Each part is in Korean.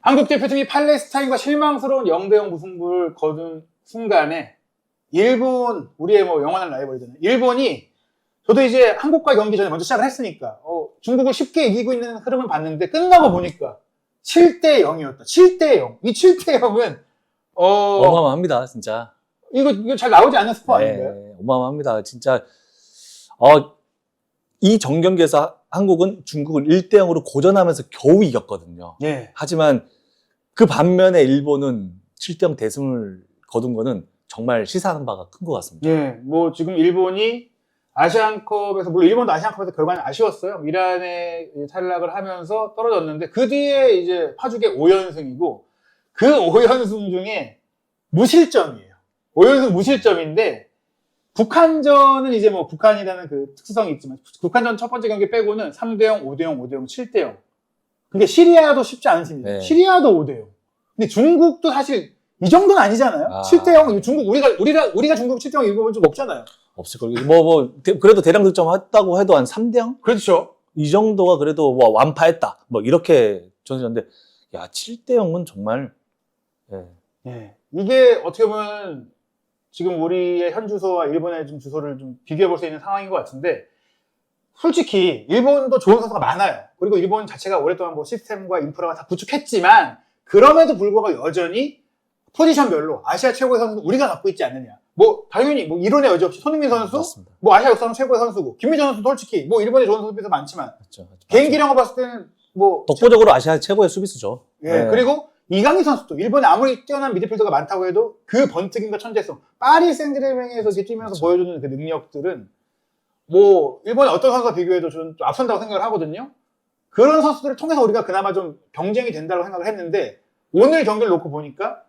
한국 대표팀이 팔레스타인과 실망스러운 0대0 무승부를 거둔 순간에 일본, 우리의 뭐 영원한 라이벌이잖아요. 일본이 저도 이제 한국과 경기 전에 먼저 시작을 했으니까 중국을 쉽게 이기고 있는 흐름을 봤는데 끝나고 보니까 7대0이었다. 7대0. 이 7대0은 어마어마합니다, 진짜. 이거 잘 나오지 않는 스코어 아닌가요? 네, 어마어마합니다. 진짜 이 정경기에서 한국은 중국을 1대0으로 고전하면서 겨우 이겼거든요. 예. 하지만 그 반면에 일본은 7대0 대승을 거둔 거는 정말 시사하는 바가 큰 것 같습니다. 예. 뭐 지금 일본이 아시안컵에서, 물론 일본도 아시안컵에서 결과는 아쉬웠어요. 이란에 탈락을 하면서 떨어졌는데 그 뒤에 이제 파죽의 5연승이고 그 5연승 중에 무실점이에요. 5연승 무실점인데 북한전은 이제 뭐 북한이라는 그 특수성이 있지만 북한전 첫 번째 경기 빼고는 3대0, 5대0, 5대0, 7대0. 그러니까 시리아도 쉽지 않은 팀이에요. 네. 시리아도 5대0. 근데 중국도 사실 이 정도는 아니잖아요. 아. 7대0. 중국 우리가 중국 7대0 이거면 좀 없잖아요. 없을 걸. 그래도 대량 득점 했다고 해도 한 3대0? 그렇죠. 이 정도가 그래도 뭐 완파했다. 뭐 이렇게 전해졌는데, 야, 7대0은 정말, 예. 예. 이게 어떻게 보면 지금 우리의 현 주소와 일본의 좀 주소를 좀 비교해 볼 수 있는 상황인 것 같은데, 솔직히 일본도 좋은 선수가 많아요. 그리고 일본 자체가 오랫동안 뭐 시스템과 인프라가 다 구축했지만 그럼에도 불구하고 여전히 포지션별로 아시아 최고의 선수는 우리가 갖고 있지 않느냐. 뭐 당연히 뭐 이론의 여지 없이 손흥민 선수, 맞습니다. 뭐 아시아 역사상 최고의 선수고, 김민정 선수도 솔직히 뭐 일본에 좋은 선수들이 많지만 맞죠. 개인기량을 봤을 때는 뭐 독보적으로 아시아 최고의 수비수죠. 예, 네. 그리고 이강인 선수도 일본에 아무리 뛰어난 미드필더가 많다고 해도 그 번뜩임과 천재성, 파리 생제르맹에서 이렇게 뛰면서 그렇죠. 보여주는 그 능력들은 뭐 일본의 어떤 선수와 비교해도 저는 좀 앞선다고 생각을 하거든요. 그런 선수들을 통해서 우리가 그나마 좀 경쟁이 된다고 생각을 했는데 오늘 경기를 놓고 보니까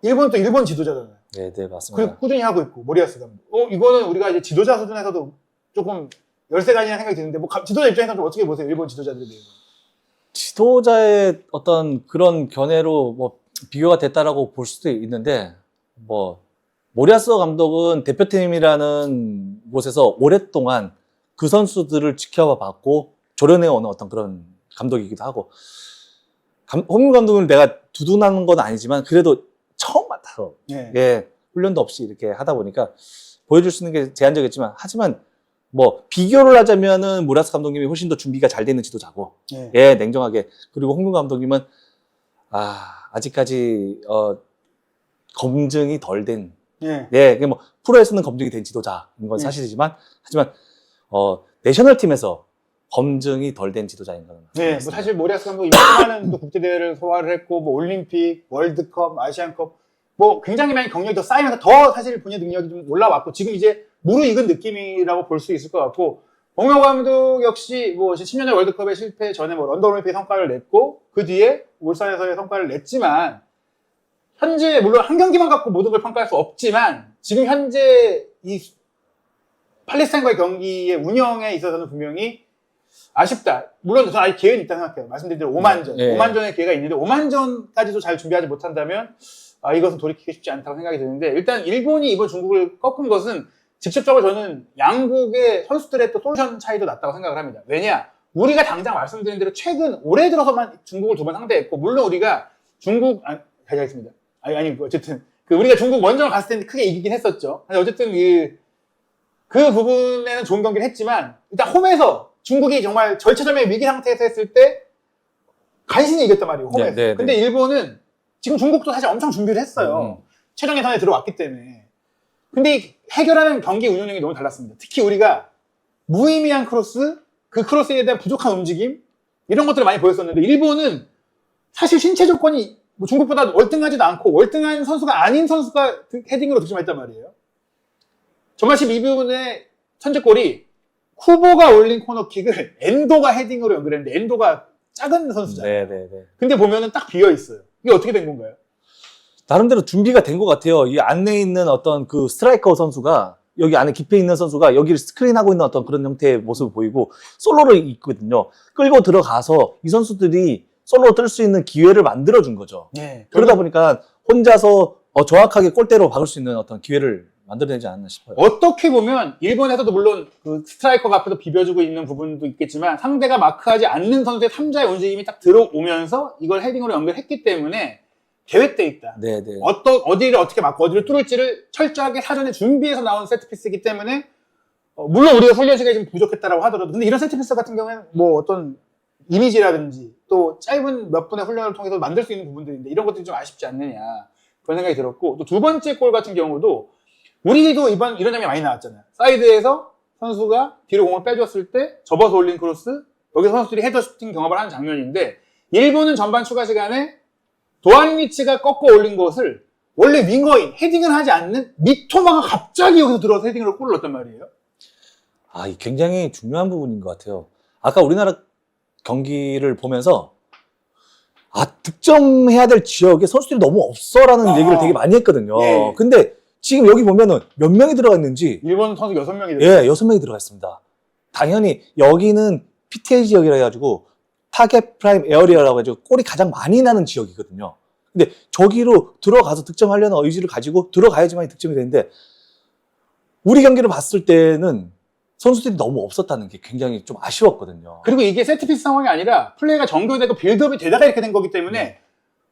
일본은 또 일본 지도자잖아요. 네, 맞습니다. 그리고 꾸준히 하고 있고 모리아스 감독. 이거는 우리가 이제 지도자 수준에서도 조금 열세가 아니라는 생각이 드는데 뭐 지도자 입장에서 좀 어떻게 보세요? 일본 지도자들에 대해서. 지도자의 어떤 그런 견해로 뭐 비교가 됐다라고 볼 수도 있는데, 뭐 모리아스 감독은 대표팀이라는 곳에서 오랫동안 그 선수들을 지켜봤고 조련해오는 어떤 그런 감독이기도 하고, 홍명 감독은 내가 두둔하는 건 아니지만 그래도 처음 맡아서 예. 훈련도 없이 이렇게 하다 보니까 보여줄 수 있는 게 제한적이었지만, 하지만 뭐 비교를 하자면은 모리아스 감독님이 훨씬 더 준비가 잘 되는 지도자고, 예. 냉정하게. 그리고 홍명 감독님은 아직까지 검증이 덜 된, 그게 뭐 프로에서는 검증이 된 지도자인 건 사실이지만, 하지만 내셔널 팀에서 검증이 덜 된 지도자인 거는. 네, 뭐 사실 모리아스 감독이 많은 또 국제 대회를 소화를 했고, 뭐 올림픽, 월드컵, 아시안컵, 뭐 굉장히 많이 경력이 더 쌓이면서 더 사실 본인의 능력이 좀 올라왔고, 지금 이제 무르익은 느낌이라고 볼 수 있을 것 같고, 홍명 감독 역시 뭐 10년 전 월드컵의 실패 전에 뭐 런던 올림픽 성과를 냈고, 그 뒤에 울산에서의 성과를 냈지만, 현재 물론 한 경기만 갖고 모든 걸 평가할 수 없지만, 지금 현재 이 팔레스타인과의 경기의 운영에 있어서는 분명히 아쉽다. 물론 저는 아직 기회는 있다고 생각해요. 말씀드린 대로 5만전. 네. 5만전의 기회가 있는데 5만전까지도 잘 준비하지 못한다면 이것은 돌이키기 쉽지 않다고 생각이 드는데, 일단 일본이 이번 중국을 꺾은 것은 직접적으로 저는 양국의 선수들의 또 솔루션 차이도 났다고 생각을 합니다. 왜냐? 우리가 당장 말씀드린 대로 최근 올해 들어서만 중국을 두 번 상대했고, 물론 우리가 중국 가져가겠습니다. 어쨌든 우리가 중국 원정을 갔을 때는 크게 이기긴 했었죠. 어쨌든 그 부분에는 좋은 경기를 했지만, 일단 홈에서 중국이 정말 절체절명의 위기 상태에서 했을 때 간신히 이겼단 말이에요, 홈에서. 근데 일본은 지금 중국도 사실 엄청 준비를 했어요. 최종 예선에 들어왔기 때문에. 근데 해결하는 경기 운영력이 너무 달랐습니다. 특히 우리가 무의미한 크로스, 그 크로스에 대한 부족한 움직임, 이런 것들을 많이 보였었는데, 일본은 사실 신체 조건이 뭐 중국보다 월등하지도 않고 월등한 선수가 아닌 선수가 헤딩으로 득점했단 말이에요. 전반 12분에 선제골이 후보가 올린 코너킥을 엔도가 헤딩으로 연결했는데, 엔도가 작은 선수잖아요. 근데 보면은 딱 비어있어요. 이게 어떻게 된 건가요? 나름대로 준비가 된 것 같아요. 이 안에 있는 어떤 그 스트라이커 선수가, 여기 안에 깊이 있는 선수가 여기를 스크린하고 있는 어떤 그런 형태의 모습을 보이고, 솔로로 있거든요. 끌고 들어가서 이 선수들이 솔로로 뜰 수 있는 기회를 만들어준 거죠. 그러다 보니까 혼자서 정확하게 골대로 박을 수 있는 어떤 기회를 만들어내지 않았나 싶어요. 어떻게 보면 일본에서도 물론 그 스트라이커가 앞에서 비벼주고 있는 부분도 있겠지만 상대가 마크하지 않는 선수의 3자의 움직임이 딱 들어오면서 이걸 헤딩으로 연결했기 때문에 계획돼 있다. 네네. 어디를 어떻게 막고 어디를 뚫을지를 철저하게 사전에 준비해서 나온 세트피스이기 때문에 물론 우리가 훈련 시간이 좀 부족했다라고 하더라도 근데 이런 세트피스 같은 경우에는 뭐 어떤 이미지라든지 또 짧은 몇 분의 훈련을 통해서 만들 수 있는 부분들인데 이런 것들이 좀 아쉽지 않느냐 그런 생각이 들었고 또 두 번째 골 같은 경우도 우리도 이번 이런 장면이 많이 나왔잖아요. 사이드에서 선수가 뒤로 공을 빼줬을 때 접어서 올린 크로스 여기서 선수들이 헤더 슈팅 경합을 하는 장면인데 일본은 전반 추가 시간에 도안리치가 꺾어 올린 것을 원래 윙거인 헤딩을 하지 않는 미토마가 갑자기 여기서 들어와서 헤딩으로 골을 넣었단 말이에요. 아, 이 굉장히 중요한 부분인 것 같아요. 아까 우리나라 경기를 보면서 득점해야 될 지역에 선수들이 너무 없어라는 얘기를 되게 많이 했거든요. 예. 근데 지금 여기 보면은 몇 명이 들어가 있는지 일본 선수 6명이 됐어요. 예, 6명이 들어가 있습니다. 당연히 여기는 PTA 지역이라 해가지고 타겟 프라임 에어리어라고 해가지고 골이 가장 많이 나는 지역이거든요. 근데 저기로 들어가서 득점하려는 의지를 가지고 들어가야지만 득점이 되는데 우리 경기를 봤을 때는 선수들이 너무 없었다는 게 굉장히 좀 아쉬웠거든요. 그리고 이게 세트피스 상황이 아니라 플레이가 전개되고 빌드업이 되다가 이렇게 된 거기 때문에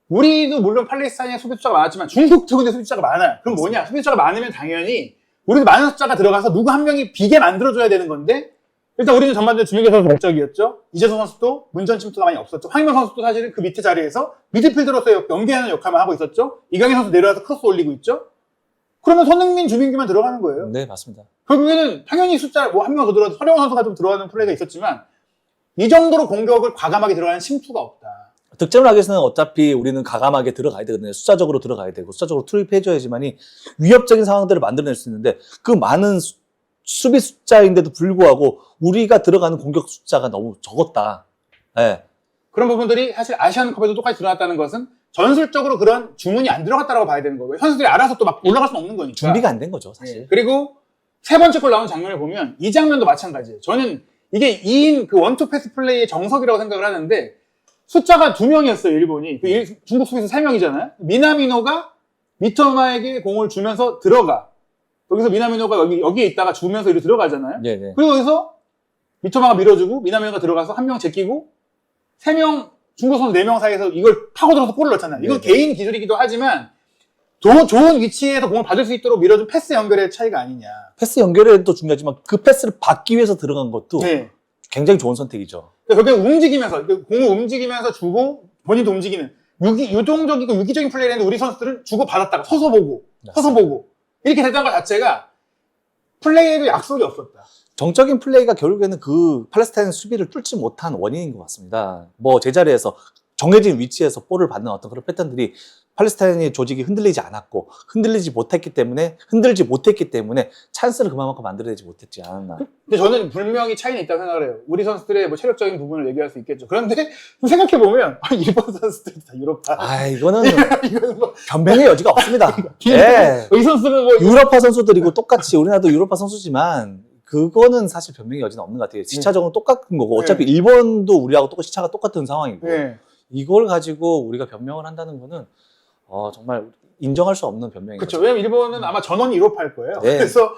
우리도 물론 팔레스타인에 수비 숫자가 많았지만 중국 특유의 수비 숫자가 많아요. 그럼 뭐냐? 수비 숫자가 많으면 당연히 우리도 많은 숫자가 들어가서 누구 한 명이 비게 만들어줘야 되는 건데 일단 우리는 전반적으로 주민규 선수 목적이었죠. 이재성 선수도 문전 침투가 많이 없었죠. 황희만 선수도 사실은 그 밑에 자리에서 미드필더로서 연계하는 역할만 하고 있었죠. 이강인 선수 내려와서 크로스 올리고 있죠. 그러면 손흥민, 주민규만 들어가는 거예요. 네, 맞습니다. 결국에는 당연히 숫자 뭐 한 명 더 들어가도 서령원 선수가 좀 들어가는 플레이가 있었지만 이 정도로 공격을 과감하게 들어가는 침투가 없다. 득점을 하기 위해서는 어차피 우리는 과감하게 들어가야 되거든요. 숫자적으로 들어가야 되고 숫자적으로 투입해줘야지만이 위협적인 상황들을 만들어낼 수 있는데 그 많은 수비 숫자인데도 불구하고 우리가 들어가는 공격 숫자가 너무 적었다. 네. 그런 부분들이 사실 아시안컵에도 똑같이 드러났다는 것은 전술적으로 그런 주문이 안 들어갔다고 봐야 되는 거고요. 선수들이 알아서 또 막 올라갈 수는 없는 거니까. 준비가 안 된 거죠, 사실. 그리고 세 번째 골 나온 장면을 보면 이 장면도 마찬가지예요. 저는 이게 2인 그 원투 패스 플레이의 정석이라고 생각을 하는데 숫자가 2명이었어요, 일본이. 중국 수비수 3명이잖아요. 미나미노가 미토마에게 공을 주면서 들어가. 여기서 미나미노가 여기에 있다가 주면서 이리 들어가잖아요. 네네. 그리고 여기서 미토마가 밀어주고 미나미노가 들어가서 한 명 제끼고 3명 중국 선수 4명 사이에서 이걸 파고들어서 골을 넣잖아요. 이건 네네. 개인 기술이기도 하지만 좋은 위치에서 공을 받을 수 있도록 밀어준 패스 연결의 차이가 아니냐. 패스 연결에도 중요하지만 그 패스를 받기 위해서 들어간 것도 네. 굉장히 좋은 선택이죠. 그러니까 결국엔 움직이면서 공을 움직이면서 주고 본인도 움직이는 유동적이고 유기적인 플레이를 했는데 우리 선수들은 주고 받았다가 서서 보고 이렇게 됐다는 것 자체가 플레이에도 약속이 없었다. 정적인 플레이가 결국에는 그 팔레스타인 수비를 뚫지 못한 원인인 것 같습니다. 뭐 제자리에서 정해진 위치에서 볼을 받는 어떤 그런 패턴들이 팔레스타인의 조직이 흔들리지 못했기 때문에 찬스를 그만큼 만들어내지 못했지 않았나. 근데 저는 분명히 차이는 있다고 생각을 해요. 우리 선수들의 뭐 체력적인 부분을 얘기할 수 있겠죠. 그런데 생각해보면 일본 선수들이 다 유럽파. 이거는 이거는 뭐 변명의 여지가 없습니다. 예. 이 선수는 뭐 유럽파 선수들이고 똑같이 우리나라도 유럽파 선수지만 그거는 사실 변명의 여지는 없는 것 같아요. 시차적으로 똑같은 거고 어차피 일본도 우리하고 시차가 똑같은 상황이고 이걸 가지고 우리가 변명을 한다는 거는 정말 인정할 수 없는 변명인 그렇죠. 거죠. 왜냐면 일본은 아마 전원이 유럽파일 거예요. 네. 그래서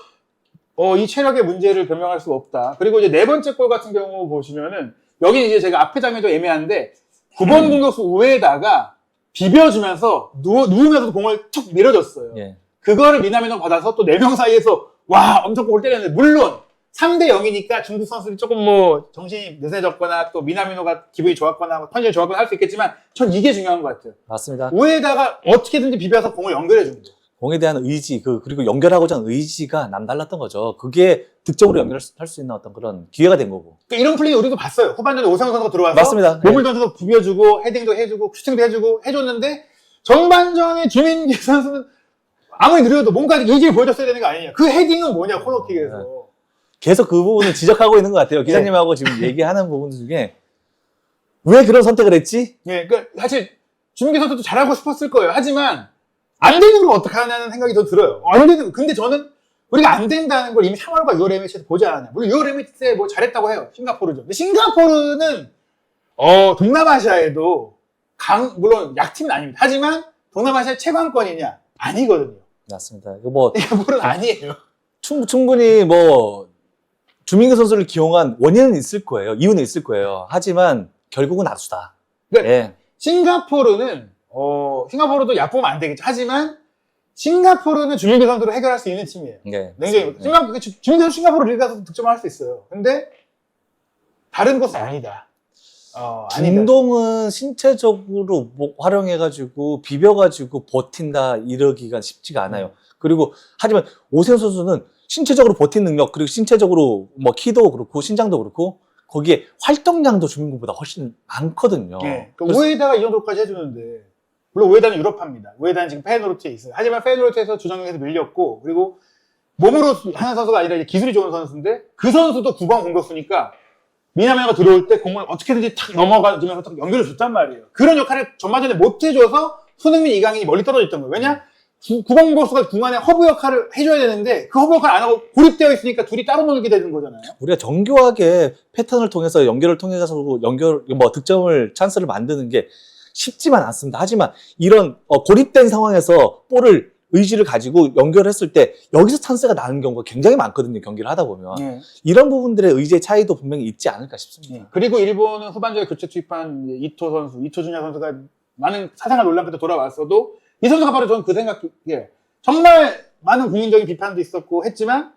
이 체력의 문제를 변명할 수가 없다. 그리고 이제 네 번째 골 같은 경우 보시면은 여기 이제 제가 앞에 장면이 좀 애매한데 9번 공격수 우에다가 비벼주면서 누우면서 공을 툭 밀어줬어요. 예. 그거를 미나미노가 받아서 또 4명 사이에서 와 엄청 골을 때렸는데 물론 3대 0이니까 중국 선수들이 조금 뭐 정신이 느슨해졌거나 또 미나미노가 기분이 좋았거나 컨디션이 좋았거나 할 수 있겠지만 전 이게 중요한 것 같아요. 맞습니다. 우에다가 어떻게든지 비벼서 공을 연결해 준 거예요. 공에 대한 의지, 그리고 연결하고자 하는 의지가 남달랐던 거죠. 그게 득점으로 연결할 수 있는 어떤 그런 기회가 된 거고. 그러니까 이런 플레이 우리도 봤어요. 후반전에 오상훈 선수가 들어와서 맞습니다. 몸을 던져서 비벼주고 헤딩도 해주고 슈팅도 해주고 해줬는데 전반전에 주민기 선수는 아무리 느려도 뭔가 의지를 보여줬어야 되는 거 아니냐. 그 헤딩은 뭐냐 코너킥에서. 계속 그 부분을 지적하고 있는 것 같아요. 기자님하고 지금 얘기하는 부분 중에 왜 그런 선택을 했지? 네, 그러니까 사실 주민기 선수도 잘하고 싶었을 거예요. 하지만 안 되는 걸 어떻게 하냐는 생각이 더 들어요. 안 되는 근데 저는 우리가 안 된다는 걸 이미 3월과 6월 MH에서 보지 않았냐. 물론 6월 MH에 뭐 잘했다고 해요. 싱가포르죠. 근데 싱가포르는 동남아시아에도 물론 약팀은 아닙니다. 하지만 동남아시아 최강권이냐? 아니거든요. 맞습니다. 이거 뭐 이게 볼은 아니에요. 충분히 뭐 주민규 선수를 기용한 원인은 있을 거예요. 이유는 있을 거예요. 하지만 결국은 악수다. 네. 예. 싱가포르는 싱가포르도 얕보면 안 되겠죠. 하지만 싱가포르는 주민규 선수로 해결할 수 있는 팀이에요. 네. 냉정히 주민규 선수 싱가포르 리그 가서 득점을 할 수 있어요. 근데 다른 곳은 아니다. 아니다. 중동은 신체적으로 뭐 활용해가지고 비벼가지고 버틴다 이러기가 쉽지가 않아요. 그리고 하지만 오세훈 선수는 신체적으로 버틴 능력 그리고 신체적으로 뭐 키도 그렇고 신장도 그렇고 거기에 활동량도 주민구보다 훨씬 많거든요. 네. 우에다가 이 정도까지 해주는데 물론 우에다는 유럽파입니다. 우에다는 지금 페노르트에 있어요. 하지만 페노르트에서 주장에서 밀렸고 그리고 몸으로 하는 선수가 아니라 이제 기술이 좋은 선수인데 그 선수도 9번 공격수니까 미나메가 들어올 때 공을 어떻게든지 탁 넘어가면서 탁 연결을 줬단 말이에요. 그런 역할을 전반전에 못 해줘서 손흥민, 이강인이 멀리 떨어져 있던 거예요. 왜냐? 9번 공격수가 중간에 허브 역할을 해줘야 되는데 그 허브 역할 안 하고 고립되어 있으니까 둘이 따로 놀게 되는 거잖아요. 우리가 정교하게 패턴을 통해서 연결을 통해서 득점을 찬스를 만드는 게 쉽지만 않습니다. 하지만 이런 고립된 상황에서 볼을 의지를 가지고 연결했을 때 여기서 찬스가 나는 경우가 굉장히 많거든요. 경기를 하다 보면. 네. 이런 부분들의 의지의 차이도 분명히 있지 않을까 싶습니다. 네. 그리고 일본은 후반전에 교체 투입한 이토 선수, 이토 준야 선수가 많은 사생활 논란 끝에 돌아왔어도 이 선수가 바로 저는 그 생각이에요. 정말 많은 국민적인 비판도 있었고 했지만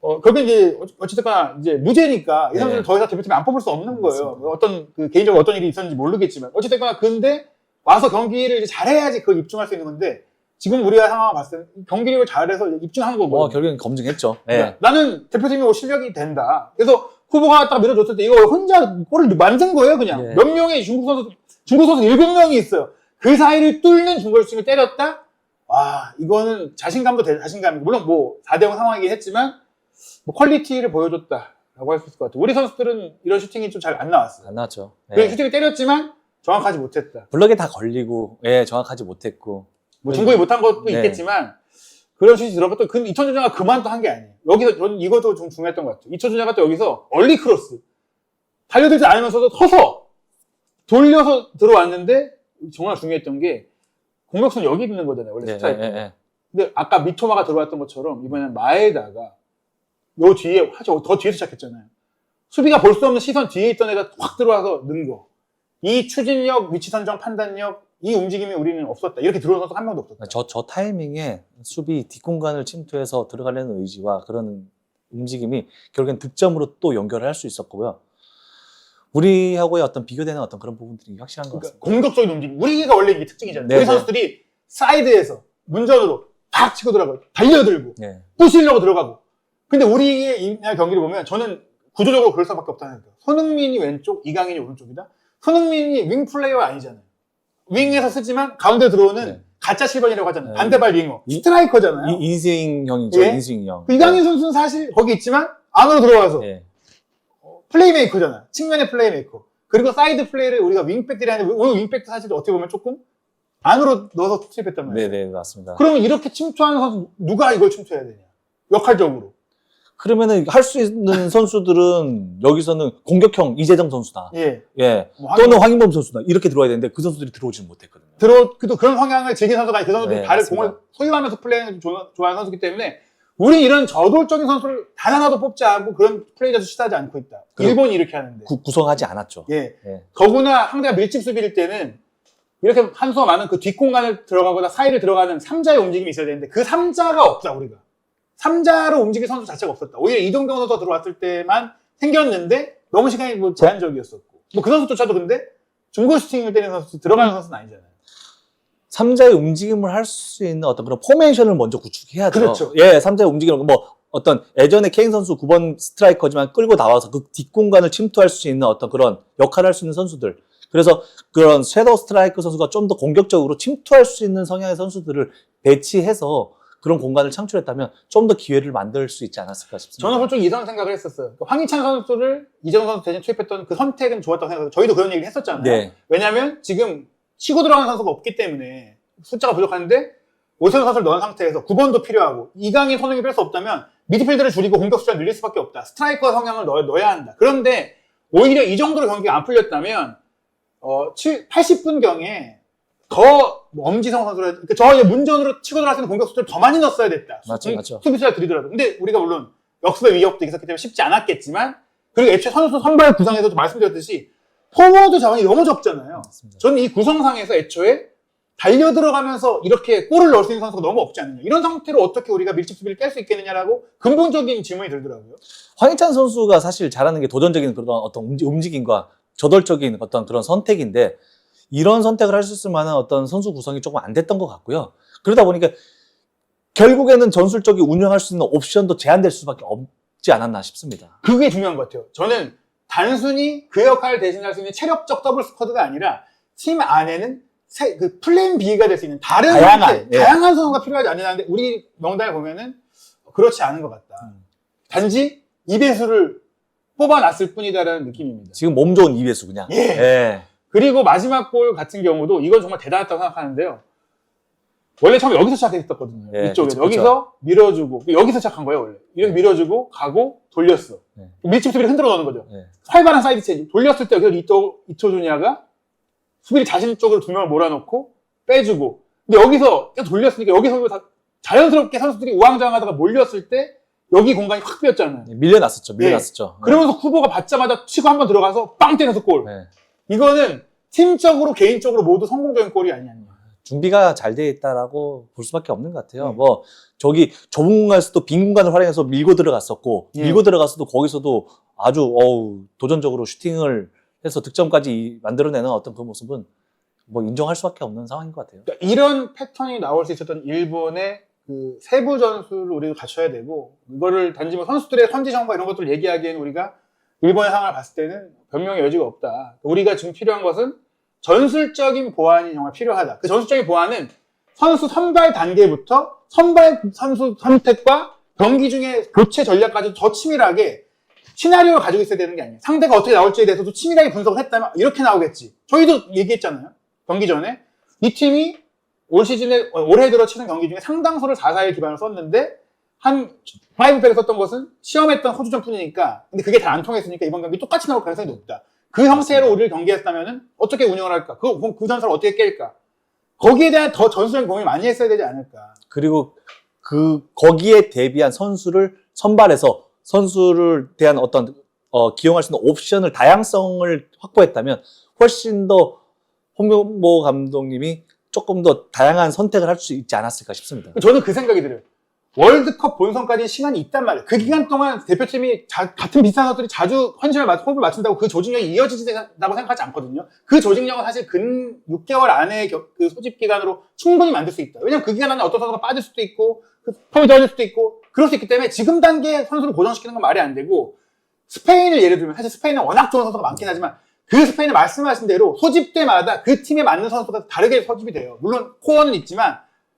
결국 이제 어찌됐거나 이제 무죄니까 이 선수를 더 이상 대표팀에 안 뽑을 수 없는 거예요. 어떤 개인적으로 어떤 일이 있었는지 모르겠지만 어찌됐거나 근데 와서 경기를 이제 잘해야지 그걸 입증할 수 있는 건데 지금 우리가 상황을 봤을 때 경기력을 잘해서 입증한 거고. 결국엔 검증했죠. 네. 나는 대표팀이 실력이 된다. 그래서 후보가 딱 밀어줬을 때 이거 혼자 골을 만든 거예요, 그냥. 몇 명의 중국 선수 7명이 있어요. 그 사이를 뚫는 중거리슛을 때렸다? 와, 이거는 자신감도 자신감이고. 물론 뭐 4대0 상황이긴 했지만 뭐 퀄리티를 보여줬다라고 할 수 있을 것 같아요. 우리 선수들은 이런 슈팅이 좀 잘 안 나왔어요. 안 나왔죠. 그 슈팅을 때렸지만 정확하지 못했다. 블럭에 다 걸리고, 정확하지 못했고. 뭐 중국이 못한 것도 있겠지만 그런 슛이 들어갔고 이천준야가 그만 또 한 게 아니에요. 여기서 저는 이것도 좀 중요했던 것 같아요. 이천준야가 또 여기서 얼리 크로스 달려들지 않으면서도 서서 돌려서 들어왔는데 정말 중요했던 게 공격수는 여기 있는 거잖아요. 원래 스트라이크. 근데 아까 미토마가 들어왔던 것처럼 이번에는 마에다가 요 뒤에 더 뒤에서 시작했잖아요. 수비가 볼 수 없는 시선 뒤에 있던 애가 확 들어와서 넣은 거. 이 추진력, 위치 선정, 판단력 이 움직임이 우리는 없었다. 이렇게 들어온 선수 한 명도 없었다. 저 타이밍에 수비 뒷공간을 침투해서 들어가려는 의지와 그런 움직임이 결국엔 득점으로 또 연결을 할 수 있었고요. 우리하고의 어떤 비교되는 어떤 그런 부분들이 확실한 것 같습니다. 공격적인 움직임. 우리가 원래 이게 특징이잖아요. 네네. 우리 선수들이 사이드에서 문전으로 팍 치고 들어가고 달려들고 부시려고 들어가고. 근데 우리의 이날 경기를 보면 저는 구조적으로 그럴 수밖에 없다는 거예요. 손흥민이 왼쪽, 이강인이 오른쪽이다. 손흥민이 윙 플레이어가 아니잖아요. 윙에서 쓰지만 가운데 들어오는 가짜 7번이라고 하잖아요. 반대발 윙어. 스트라이커잖아요. 인스윙형이죠. 예? 인스윙형. 이강인 선수는 사실 거기 있지만 안으로 들어와서 플레이메이커잖아. 측면의 플레이메이커. 그리고 사이드 플레이를 우리가 윙백들이 하는데 오늘 윙백도 사실 어떻게 보면 조금 안으로 넣어서 투입했단 말이에요. 네네, 맞습니다. 그러면 이렇게 침투하는 선수 누가 이걸 침투해야 되냐? 역할적으로. 그러면은 할 수 있는 선수들은 여기서는 공격형 이재정 선수다. 뭐 또는 황인범 선수다. 이렇게 들어와야 되는데 그 선수들이 들어오지는 못했거든요. 그런 성향을 즐긴 선수가 아니 그 선수들이 발을 공을 소유하면서 플레이하는 좋아하는 선수이기 때문에 우리 이런 저돌적인 선수를 단 하나도 뽑지 않고 그런 플레이자도 시도하지 않고 있다. 일본이 이렇게 하는데. 구성하지 않았죠. 더구나 상대가 밀집 수비일 때는 이렇게 한 수가 많은 그 뒷공간을 들어가거나 사이를 들어가는 3자의 움직임이 있어야 되는데 그 3자가 없다 우리가. 3자로 움직일 선수 자체가 없었다. 오히려 이동경 선수가 들어왔을 때만 생겼는데 너무 시간이 뭐 제한적이었었고. 뭐 그 선수조차도 근데 중거 슈팅을 때리는 선수 들어가는 선수는 아니잖아요. 3자의 움직임을 할 수 있는 어떤 그런 포메이션을 먼저 구축해야죠. 그렇죠. 3자의 움직임을 어떤 예전에 케인 선수 9번 스트라이커지만 끌고 나와서 그 뒷공간을 침투할 수 있는 어떤 그런 역할을 할 수 있는 선수들. 그래서 그런 섀도우 스트라이커 선수가 좀 더 공격적으로 침투할 수 있는 성향의 선수들을 배치해서 그런 공간을 창출했다면 좀 더 기회를 만들 수 있지 않았을까 싶습니다. 저는 솔직히 이런 생각을 했었어요. 황희찬 선수를 이재동 선수 대신 투입했던 그 선택은 좋았다고 생각해요. 저희도 그런 얘기를 했었잖아요. 왜냐하면 지금 치고 들어가는 선수가 없기 때문에 숫자가 부족한데 오세훈 선수를 넣은 상태에서 9번도 필요하고 이강인, 손흥민이 뺄 수 없다면 미드필드를 줄이고 공격 숫자를 늘릴 수밖에 없다. 스트라이커 성향을 넣어야 한다. 그런데 오히려 이 정도로 경기가 안 풀렸다면 80분경에 뭐 엄지성 선수라, 그러니까 저 문전으로 치고 들어갈 수 있는 공격 수를 더 많이 넣었어야 됐다. 맞죠. 수비수가 들이더라도. 근데 우리가 물론 역습의 위협도 있었기 때문에 쉽지 않았겠지만, 그리고 애초에 선수 선발 구성에서도 말씀드렸듯이 포워드 자원이 너무 적잖아요. 맞습니다. 저는 이 구성상에서 애초에 달려 들어가면서 이렇게 골을 넣을 수 있는 선수가 너무 없지 않느냐. 이런 상태로 어떻게 우리가 밀집 수비를 깰 수 있겠느냐라고 근본적인 질문이 들더라고요. 황희찬 선수가 사실 잘하는 게 도전적인 그런 어떤 움직임과 저돌적인 어떤 그런 선택인데 이런 선택을 할 수 있을 만한 어떤 선수 구성이 조금 안 됐던 것 같고요. 그러다 보니까 결국에는 전술적인 운영할 수 있는 옵션도 제한될 수밖에 없지 않았나 싶습니다. 그게 중요한 것 같아요. 저는 단순히 그 역할을 대신할 수 있는 체력적 더블 스쿼드가 아니라 팀 안에는 그 플랜 B가 될 수 있는 다른 다양한 선수가 필요하지 않느냐는데 우리 명단을 보면은 그렇지 않은 것 같다. 단지 이배수를 뽑아놨을 뿐이다라는 느낌입니다. 지금 몸 좋은 이배수 그냥. 예. 그리고 마지막 골 같은 경우도 이건 정말 대단했다고 생각하는데요. 원래 처음에 여기서 시작했었거든요. 예, 이쪽에 그쵸. 여기서 밀어주고 여기서 시작한 거예요 원래. 이렇게 밀어주고 가고 돌렸어. 밀집 수비를 흔들어 넣는 거죠. 활발한 사이드 체인지. 돌렸을 때 여기서 이토주니아가 수비를 자신 쪽으로 두 명을 몰아놓고 빼주고. 근데 여기서 계속 돌렸으니까 여기서 다 자연스럽게 선수들이 우왕좌왕하다가 몰렸을 때 여기 공간이 확 비었잖아요. 밀려났었죠. 그러면서 후보가 받자마자 치고 한번 들어가서 빵 때려서 골. 이거는 팀적으로 개인적으로 모두 성공적인 골이 아니냐. 준비가 잘 돼 있다라고 볼 수밖에 없는 것 같아요. 뭐 저기 좁은 공간에서도 빈 공간을 활용해서 밀고 들어갔었고 밀고 들어갔어도 거기서도 아주 도전적으로 슈팅을 해서 득점까지 만들어내는 어떤 그 모습은 뭐 인정할 수밖에 없는 상황인 것 같아요. 그러니까 이런 패턴이 나올 수 있었던 일본의 그 세부 전술을 우리가 갖춰야 되고 이거를 단지 뭐 선수들의 컨디션과 이런 것들을 얘기하기에는 우리가 일본의 상황을 봤을 때는 변명의 여지가 없다. 우리가 지금 필요한 것은 전술적인 보완이 정말 필요하다. 그 전술적인 보완은 선수 선발 단계부터 선발 선수 선택과 경기 중에 교체 전략까지 더 치밀하게 시나리오를 가지고 있어야 되는 게 아니에요. 상대가 어떻게 나올지에 대해서도 치밀하게 분석을 했다면 이렇게 나오겠지. 저희도 얘기했잖아요. 경기 전에. 이 팀이 올 시즌에 올해 들어 치는 경기 중에 상당수를 4-4의 기반을 썼는데 한 5백을 썼던 것은 시험했던 호주전 뿐이니까 근데 그게 잘 안 통했으니까 이번 경기 똑같이 나올 가능성이 높다. 그 형태로 우리를 경기했다면은 어떻게 운영을 할까? 그 전술을 어떻게 깰까? 거기에 대한 더 전술적인 고민을 많이 했어야 되지 않을까? 그리고 거기에 대비한 선수를 선발해서 선수를 대한 어떤 기용할 수 있는 옵션을 다양성을 확보했다면 훨씬 더 홍명보 감독님이 조금 더 다양한 선택을 할 수 있지 않았을까 싶습니다. 저는 그 생각이 들어요. 월드컵 본선까지 시간이 있단 말이에요. 그 기간 동안 대표팀이 같은 비슷한 것들이 자주 호흡을 맞춘다고 그 조직력이 이어지다고 생각하지 않거든요. 그 조직력은 사실 근 6개월 안에 그 소집 기간으로 충분히 만들 수 있다. 왜냐면 그 기간 안에 어떤 선수가 빠질 수도 있고 폼이 떨어질 수도 있고 그럴 수 있기 때문에 지금 단계에 선수를 고정시키는 건 말이 안 되고 스페인을 예를 들면 사실 스페인은 워낙 좋은 선수가 많긴 하지만 그 스페인은 말씀하신 대로 소집 때마다 그 팀에 맞는 선수가 다르게 소집이 돼요. 물론 코어는 있지만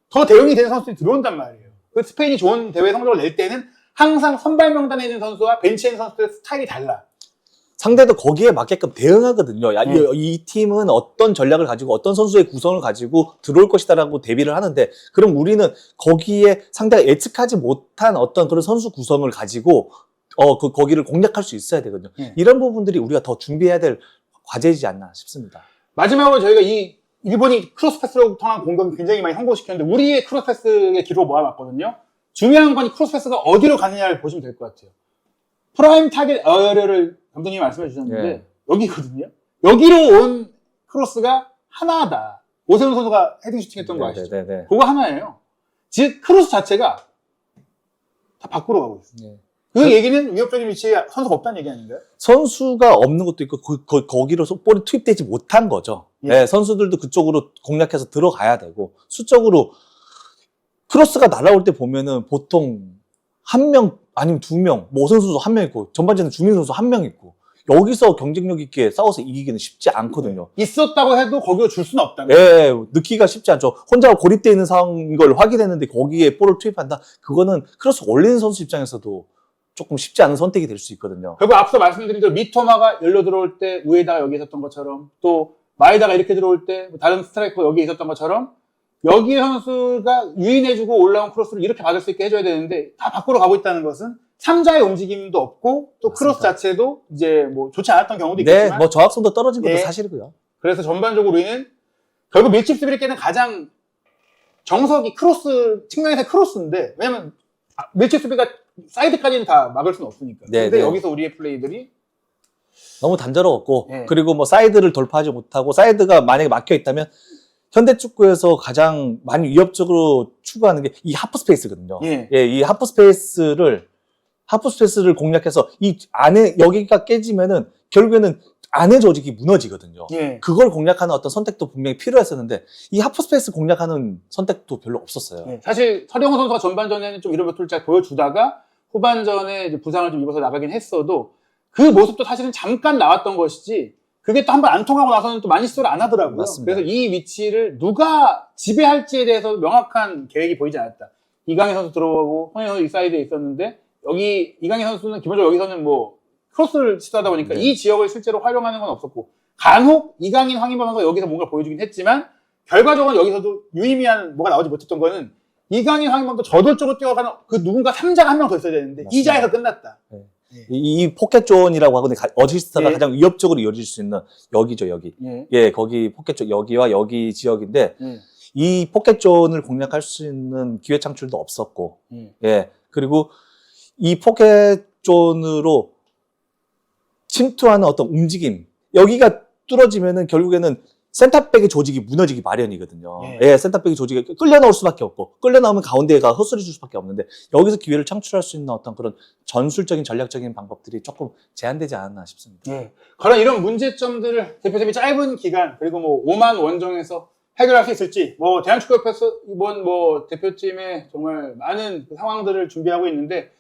더 대응이 되는 선수들이 들어온단 말이에요. 그 스페인이 좋은 대회 성적을 낼 때는 항상 선발 명단에 있는 선수와 벤치에 있는 선수들의 스타일이 달라. 상대도 거기에 맞게끔 대응하거든요. 이 팀은 어떤 전략을 가지고 어떤 선수의 구성을 가지고 들어올 것이다라고 대비를 하는데 그럼 우리는 거기에 상대가 예측하지 못한 어떤 그런 선수 구성을 가지고 거기를 공략할 수 있어야 되거든요. 이런 부분들이 우리가 더 준비해야 될 과제이지 않나 싶습니다. 마지막으로 저희가 이 일본이 크로스패스로 통한 공격을 굉장히 많이 성공시켰는데 우리의 크로스패스의 기록을 모아봤거든요. 중요한 건 이 크로스패스가 어디로 가느냐를 보시면 될 것 같아요. 프라임 타겟 에어리어를 감독님이 말씀해 주셨는데 여기거든요. 여기로 온 크로스가 하나다. 오세훈 선수가 헤딩 슈팅했던 거 아시죠? 그거 하나예요. 즉 크로스 자체가 다 밖으로 가고 있어요. 그 얘기는 위협적인 위치에 선수가 없다는 얘기 아닌가요? 선수가 없는 것도 있고 거기로 볼이 투입되지 못한 거죠. 선수들도 그쪽으로 공략해서 들어가야 되고 수적으로 크로스가 날아올 때 보면은 보통 한 명 아니면 두 명, 뭐 오선 선수 한 명 있고 전반전에 주민 선수 한 명 있고 여기서 경쟁력 있게 싸워서 이기기는 쉽지 않거든요. 있었다고 해도 거기로 줄 수는 없다. 넣기가 쉽지 않죠. 혼자 고립되어 있는 상황인 걸 확인했는데 거기에 볼을 투입한다? 그거는 크로스 올리는 선수 입장에서도 조금 쉽지 않은 선택이 될 수 있거든요. 그리고 앞서 말씀드린 대로 미토마가 열려 들어올 때 우에다가 여기 있었던 것처럼 또 마에다가 이렇게 들어올 때 다른 스트라이커가 여기 있었던 것처럼 여기 선수가 유인해주고 올라온 크로스를 이렇게 받을 수 있게 해줘야 되는데 다 밖으로 가고 있다는 것은 3자의 움직임도 없고 또 크로스 자체도 이제 뭐 좋지 않았던 경우도 있겠지만 뭐 저항성도 떨어진 것도 사실이고요. 그래서 전반적으로 우리는 결국 밀집 수비를 깨는 가장 정석이 크로스 측면에서 크로스인데 왜냐면 밀집 수비가 사이드까지는 다 막을 수는 없으니까. 네, 근데 네. 여기서 우리의 플레이들이 너무 단조로웠고 네. 그리고 뭐 사이드를 돌파하지 못하고 사이드가 만약에 막혀 있다면 현대 축구에서 가장 많이 위협적으로 추구하는 게 이 하프 스페이스거든요. 예. 예, 이 하프 스페이스를 공략해서 이 안에 여기가 깨지면은 결국에는 안의 조직이 무너지거든요. 예. 그걸 공략하는 어떤 선택도 분명히 필요했었는데 이 하프 스페이스 공략하는 선택도 별로 없었어요. 예. 사실 서령호 선수가 전반전에는 좀 이런 것들을 잘 보여주다가 후반전에 이제 부상을 좀 입어서 나가긴 했어도 그 모습도 사실은 잠깐 나왔던 것이지 그게 또 한 번 안 통하고 나서는 또 많이 시도를 안 하더라고요. 맞습니다. 그래서 이 위치를 누가 지배할지에 대해서 명확한 계획이 보이지 않았다. 이강인 선수 들어오고 손흥민 선수 이 사이드에 있었는데 여기 이강인 선수는 기본적으로 여기서는 뭐 크로스를 시도하다 보니까 네. 이 지역을 실제로 활용하는 건 없었고 간혹 이강인, 황인범 선수가 여기서 뭔가 보여주긴 했지만 결과적으로 여기서도 유의미한 뭐가 나오지 못했던 거는 이강인, 황인범도 저돌적으로 뛰어가는 그 누군가 3자가 한 명 더 있어야 되는데 맞습니다. 이자에서 끝났다. 네. 이 포켓존이라고 하고 어시스트가 예. 가장 위협적으로 이어질 수 있는 여기죠, 여기. 예. 예, 거기 포켓존 여기와 여기 지역인데 예. 이 포켓존을 공략할 수 있는 기회 창출도 없었고, 예. 예, 그리고 이 포켓존으로 침투하는 어떤 움직임 여기가 뚫어지면은 결국에는 센터백의 조직이 무너지기 마련이거든요. 예. 예, 센터백의 조직이 끌려 나올 수밖에 없고 끌려 나오면 가운데가 헛소리 줄 수밖에 없는데 여기서 기회를 창출할 수 있는 어떤 그런 전술적인 전략적인 방법들이 조금 제한되지 않았나 싶습니다. 예. 그런 이런 문제점들을 대표팀이 짧은 기간 그리고 뭐 5만 원정에서 해결할 수 있을지 뭐 대한축구협회에서 이번 뭐 대표팀에 정말 많은 그 상황들을 준비하고 있는데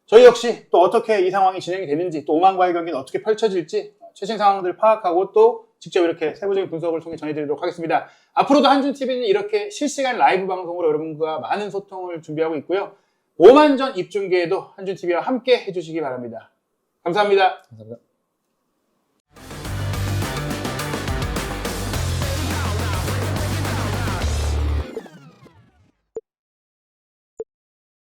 저희 역시 또 어떻게 이 상황이 진행이 되는지 또 오만과의 경기는 어떻게 펼쳐질지 최신 상황들을 파악하고 또 직접 이렇게 세부적인 분석을 통해 전해드리도록 하겠습니다. 앞으로도 한준TV는 이렇게 실시간 라이브 방송으로 여러분과 많은 소통을 준비하고 있고요. 5만전 입중계에도 한준TV와 함께 해주시기 바랍니다. 감사합니다. 감사합니다.